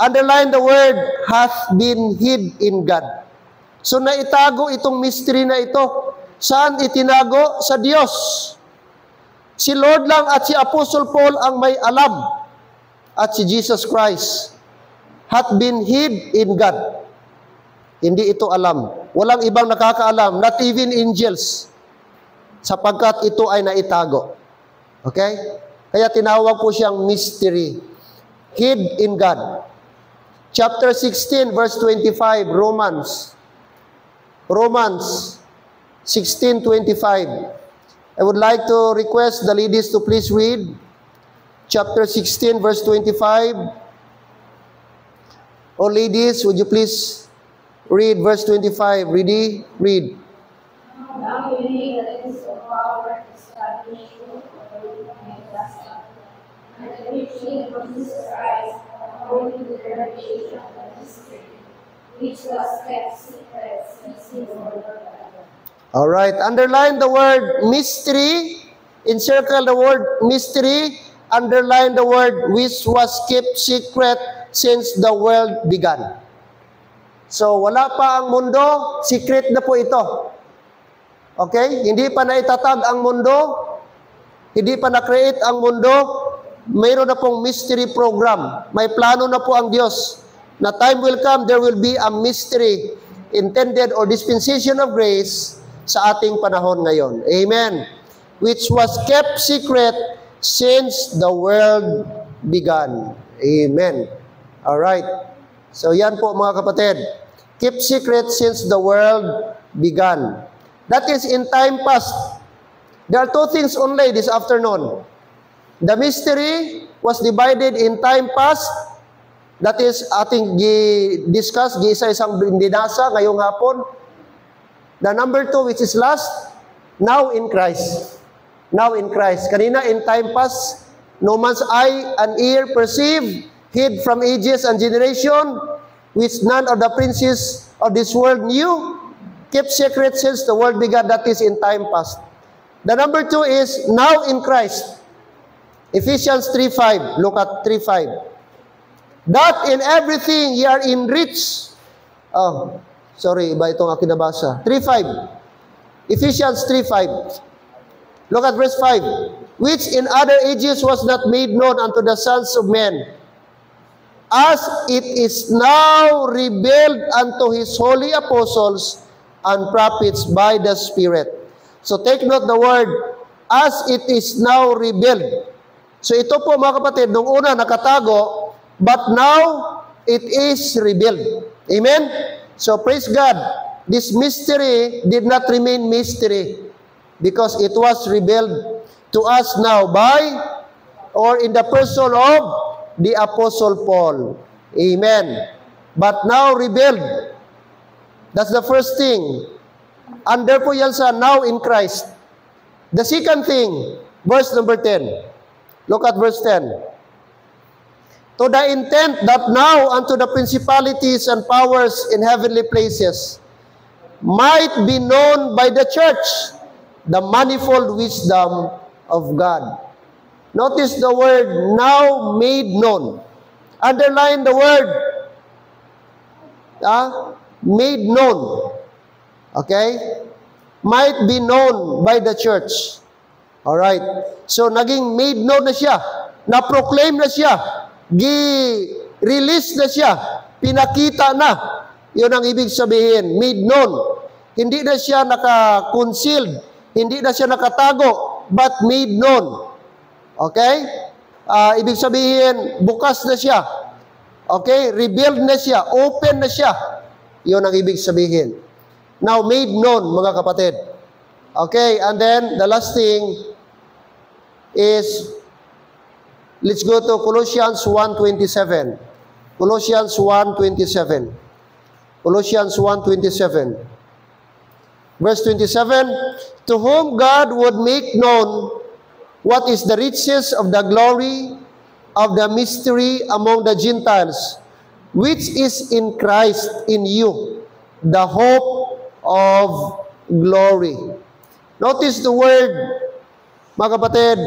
Underline the word, hath been hid in God. So naitago itong mystery na ito. Saan itinago? Sa Diyos. Si Lord lang at si Apostle Paul ang may alam. At si Jesus Christ. hath been hid in God. Hindi ito alam. Walang ibang nakakaalam, not even angels, sapagkat ito ay naitago. Okay? Kaya tinawag po siyang mystery. Hid in God. Chapter 16, verse 25, Romans 16:25. I would like to request the ladies to please read chapter 16, verse 25. Oh, ladies, would you please read verse 25? Ready? Read. Now believe that it is of power established and the reaching of Jesus Christ, according to the revelation of the mystery, which was kept secret since the world began. All right. Underline the word mystery. Encircle the word mystery. Underline the word which was kept secret since the world began. So, wala pa ang mundo, secret na po ito. Okay? Hindi pa naitatag ang mundo, hindi pa na-create ang mundo, mayroon na pong mystery program. May plano na po ang Diyos na time will come, there will be a mystery intended or dispensation of grace sa ating panahon ngayon. Amen. Which was kept secret since the world began. Amen. All right. So yan po mga kapatid. Keep secret since the world began. That is in time past. There are two things only this afternoon. The mystery was divided in time past. That is ating discuss, isa-isang binasa ngayong hapon. The number 2, which is last, now in Christ. Now in Christ. Kanina in time past, no man's eye and ear perceive, hid from ages and generation, which none of the princes of this world knew, kept secret since the world began. That is in time past. The number 2 is now in Christ. Ephesians 3:5. Look at 3:5. That in everything ye are enriched. Oh, sorry, iba itong aking nabasa. 3:5. Ephesians 3:5. Look at verse 5. Which in other ages was not made known unto the sons of men, as it is now revealed unto his holy apostles and prophets by the Spirit. So take note the word, as it is now revealed. So ito po mga kapatid, nung una nakatago, but now it is revealed. Amen? So praise God, this mystery did not remain mystery because it was revealed to us now by or in the person of the Apostle Paul. Amen. But now revealed. That's the first thing. Under po yan sa now in Christ. The second thing, verse number 10. Look at verse 10. To the intent that now unto the principalities and powers in heavenly places might be known by the church the manifold wisdom of God. Notice the word now made known. Underline the word made known. Okay? Might be known by the church. Alright. So, naging made known na siya. Na-proclaim na siya. Gi-release na siya. Pinakita na. Yun ang ibig sabihin. Made known. Hindi na siya naka-concealed. Hindi na siya nakatago. But made known. Okay? Ibig sabihin, bukas na siya. Okay? Revealed na siya. Open na siya. Yun ang ibig sabihin. Now, made known, mga kapatid. Okay? And then, the last thing is, let's go to Colossians 1:27. Colossians 1:27. Colossians 1:27. Verse 27, to whom God would make known what is the riches of the glory of the mystery among the Gentiles, which is in Christ in you, the hope of glory. Notice the word, mga kapatid,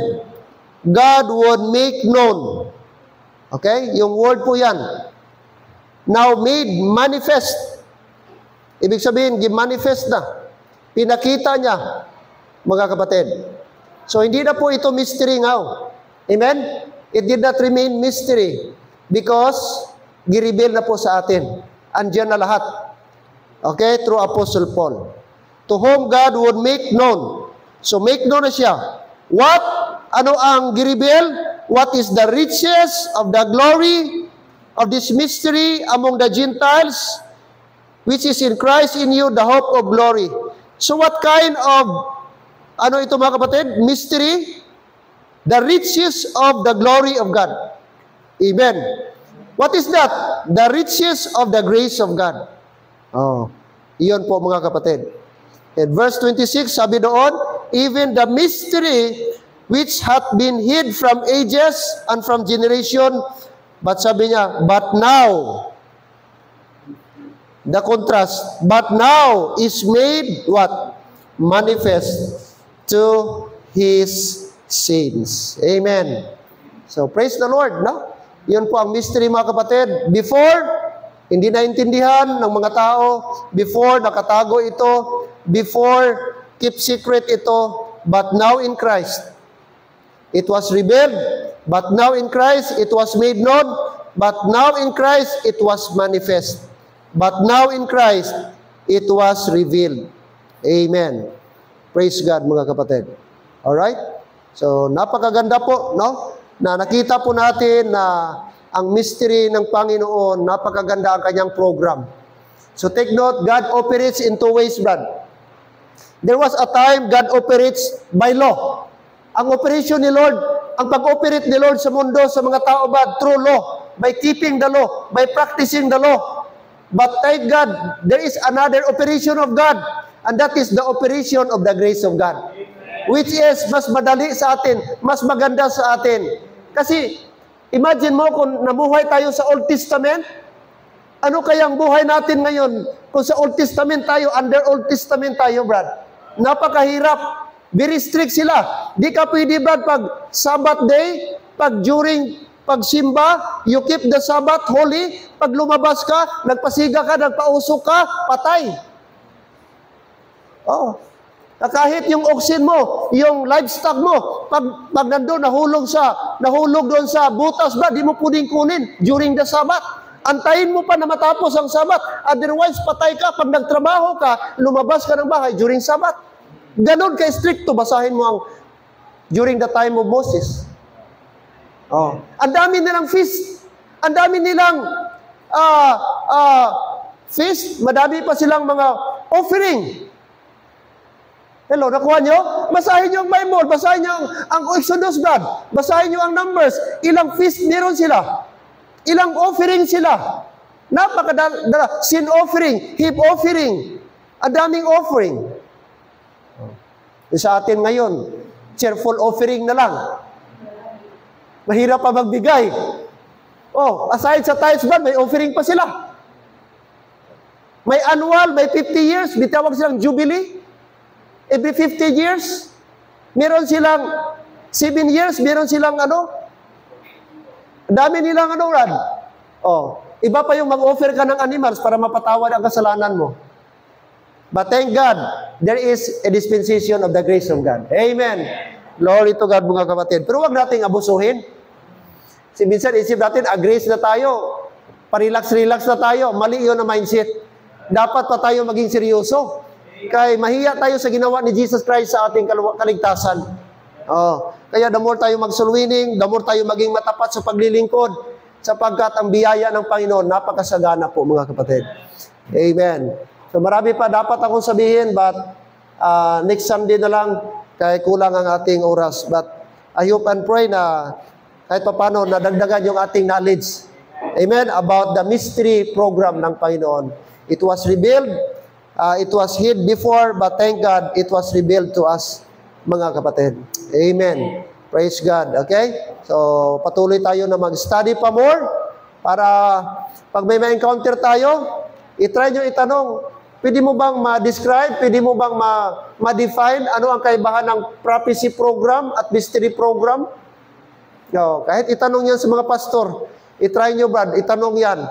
God would make known. Okay? Yung word po yan. Now made manifest. Ibig sabihin, gi-manifest na. Pinakita niya, mga kapatid. So, hindi na po ito mystery now. Amen? It did not remain mystery because gireveal na po sa atin. Andiyan na lahat. Okay? Through Apostle Paul. To whom God would make known. So make known na siya. What? Ano ang gireveal? What is the riches of the glory of this mystery among the Gentiles, which is in Christ in you, the hope of glory. So what kind of, ano ito mga kapatid? Mystery? The riches of the glory of God. Amen. What is that? The riches of the grace of God. Oh, iyon po mga kapatid. In verse 26, sabi doon, even the mystery which hath been hid from ages and from generation, but sabi niya, but now, the contrast, but now is made what? Manifest to His saints. Amen. So, praise the Lord, no? Yun po ang mystery mga kapatid. Before, hindi naintindihan ng mga tao. Before, nakatago ito. Before, keep secret ito. But now in Christ, it was revealed, but now in Christ, it was made known, but now in Christ, it was manifest. But now in Christ, it was revealed. Amen. Praise God, mga kapatid. Alright? So, napakaganda po, no? Na nakita po natin na ang mystery ng Panginoon, napakaganda ang kanyang program. So, take note, God operates in two ways, Brad. There was a time God operates by law. Ang operation ni Lord, ang pag-operate ni Lord sa mundo, sa mga tao ba, through law, by keeping the law, by practicing the law. But thank God, there is another operation of God, and that is the operation of the grace of God. Which is mas madali sa atin, mas maganda sa atin. Kasi, imagine mo kung nabuhay tayo sa Old Testament, ano kayang buhay natin ngayon kung sa Old Testament tayo, under Old Testament tayo, Brad? Napakahirap. Very strict sila. Di ka pwede ba pag Sabbath day, pag during pagsimba, you keep the Sabbath holy, pag lumabas ka, nagpasiga ka, nagpausok ka, patay. Oh. Kahit yung oxen mo, yung livestock mo, pag nandun, nahulog doon sa butas ba, di mo pwedeng kunin during the Sabbath. Antayin mo pa na matapos ang Sabbath. Otherwise, patay ka. Pag nagtrabaho ka, lumabas ka ng bahay during Sabbath. Ganon ka-stricto, basahin mo ang during the time of Moses. Oh. Ang dami nilang feast. Ang dami nilang feast. Madami pa silang mga offering. Hello, nakuha nyo? Basahin nyo ang Bible. Basahin nyo ang Exodus God. Basahin nyo ang Numbers. Ilang feast meron sila. Ilang offering sila. Napakadala. Sin offering, heap offering. Ang daming offering. Sa atin ngayon, cheerful offering na lang. Mahirap pa magbigay. Oh, aside sa tithes ba, may offering pa sila. May annual, may 50 years, bitawag silang jubilee. Every 50 years, meron silang 7 years, meron silang dami nilang Rad. Oh, iba pa yung mag-offer ka ng animals para mapatawad ang kasalanan mo. But thank God, there is a dispensation of the grace of God. Amen. Glory to God, mga kapatid. Pero wag nating abusuhin. Si minsan isip natin, grace na tayo. Parelax-relax na tayo. Mali yun na mindset. Dapat pa tayo maging seryoso. Kaya mahiya tayo sa ginawa ni Jesus Christ sa ating kaligtasan. Oh, kaya the more tayo mag-soul-winning, the more tayo maging matapat sa paglilingkod, sapagkat ang biyaya ng Panginoon, napakasagana po, mga kapatid. Amen. So marami pa dapat akong sabihin, but next Sunday na lang, kaya kulang ang ating oras. But I hope and pray na kahit papano, nadagdagan yung ating knowledge. Amen. About the mystery program ng Panginoon. It was revealed, it was hid before, but thank God, it was revealed to us, mga kapatid. Amen. Praise God. Okay? So, patuloy tayo na mag-study pa more para pag may ma-encounter tayo, itry nyo itanong, pwede mo bang ma-describe, pwede mo bang ma-define ano ang kaibahan ng prophecy program at mystery program? No, kahit itanong yan sa mga pastor, itry nyo, Brad, itanong yan.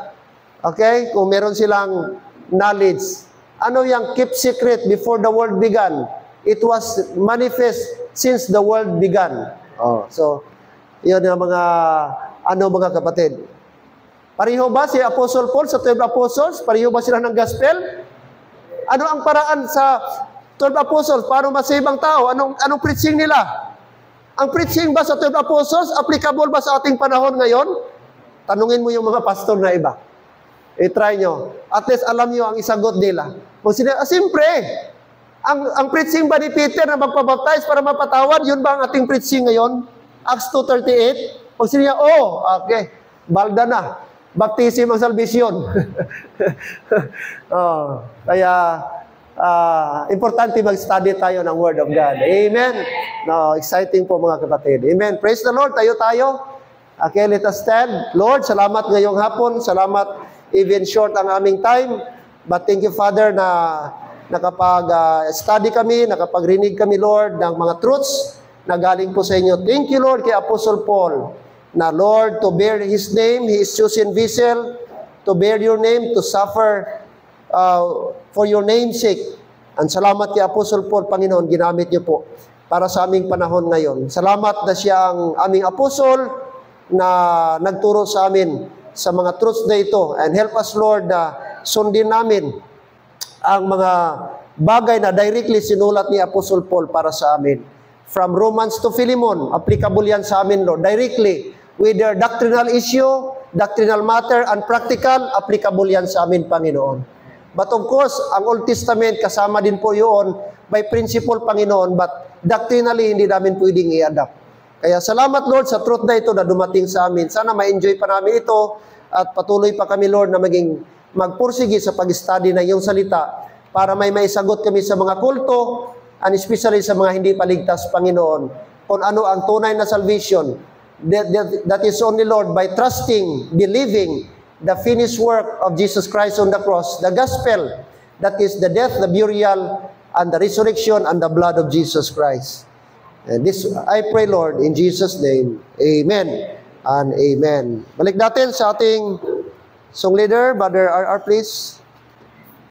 Okay? Kung meron silang knowledge. Ano yung keep secret before the world began? It was manifest since the world began. Oh, so, yun ang mga kapatid. Pareho ba si Apostle Paul sa 12 Apostles? Pareho ba sila ng gospel? Ano ang paraan sa 12 Apostles? Paano masave ang tao? Anong preaching nila? Ang preaching ba sa 12 Apostles, applicable ba sa ating panahon ngayon? Tanungin mo yung mga pastor na iba. I-try nyo. At least alam nyo ang isagot nila. Siyempre, ang preaching ba ni Peter na magpabaptize para mapatawad, yun ba ang ating preaching ngayon? Acts 2:38. Pag siniya, okay, balda na. Baptism ang salvation. Kaya, importante mag-study tayo ng Word of God. Amen? Exciting po mga kapatid. Amen. Praise the Lord. Tayo. Okay, let us stand. Lord, salamat ngayong hapon. Salamat even short ang aming time. But thank you, Father, na nakapag-study kami, nakapag-rinig kami, Lord, ng mga truths na galing po sa inyo. Thank you, Lord, kay Apostle Paul, na Lord, to bear His name, His chosen vessel, to bear your name, to suffer for your name's sake. Ang salamat kay Apostle Paul, Panginoon, ginamit niyo po para sa aming panahon ngayon. Salamat na siya ang aming apostle na nagturo sa amin sa mga truths na ito. And help us, Lord, na sundin namin ang mga bagay na directly sinulat ni Apostle Paul para sa amin. From Romans to Philemon, applicable yan sa amin, Lord, directly. Whether doctrinal issue, doctrinal matter, and practical, applicable yan sa amin, Panginoon. But of course, ang Old Testament, kasama din po yun by principle, Panginoon, but doctrinally, hindi namin pwedeng i-adapt. Kaya salamat, Lord, sa truth na ito na dumating sa amin. Sana ma-enjoy pa namin ito at patuloy pa kami, Lord, na magpursige sa pag-study ng iyong salita para may maisagot kami sa mga kulto and especially sa mga hindi paligtas, Panginoon, kung ano ang tunay na salvation. That is only, Lord, by trusting, believing the finished work of Jesus Christ on the cross, the gospel, that is the death, the burial, and the resurrection, and the blood of Jesus Christ. And this, I pray, Lord, in Jesus' name, amen and amen. Balik natin sa ating song leader, Brother R.R., please.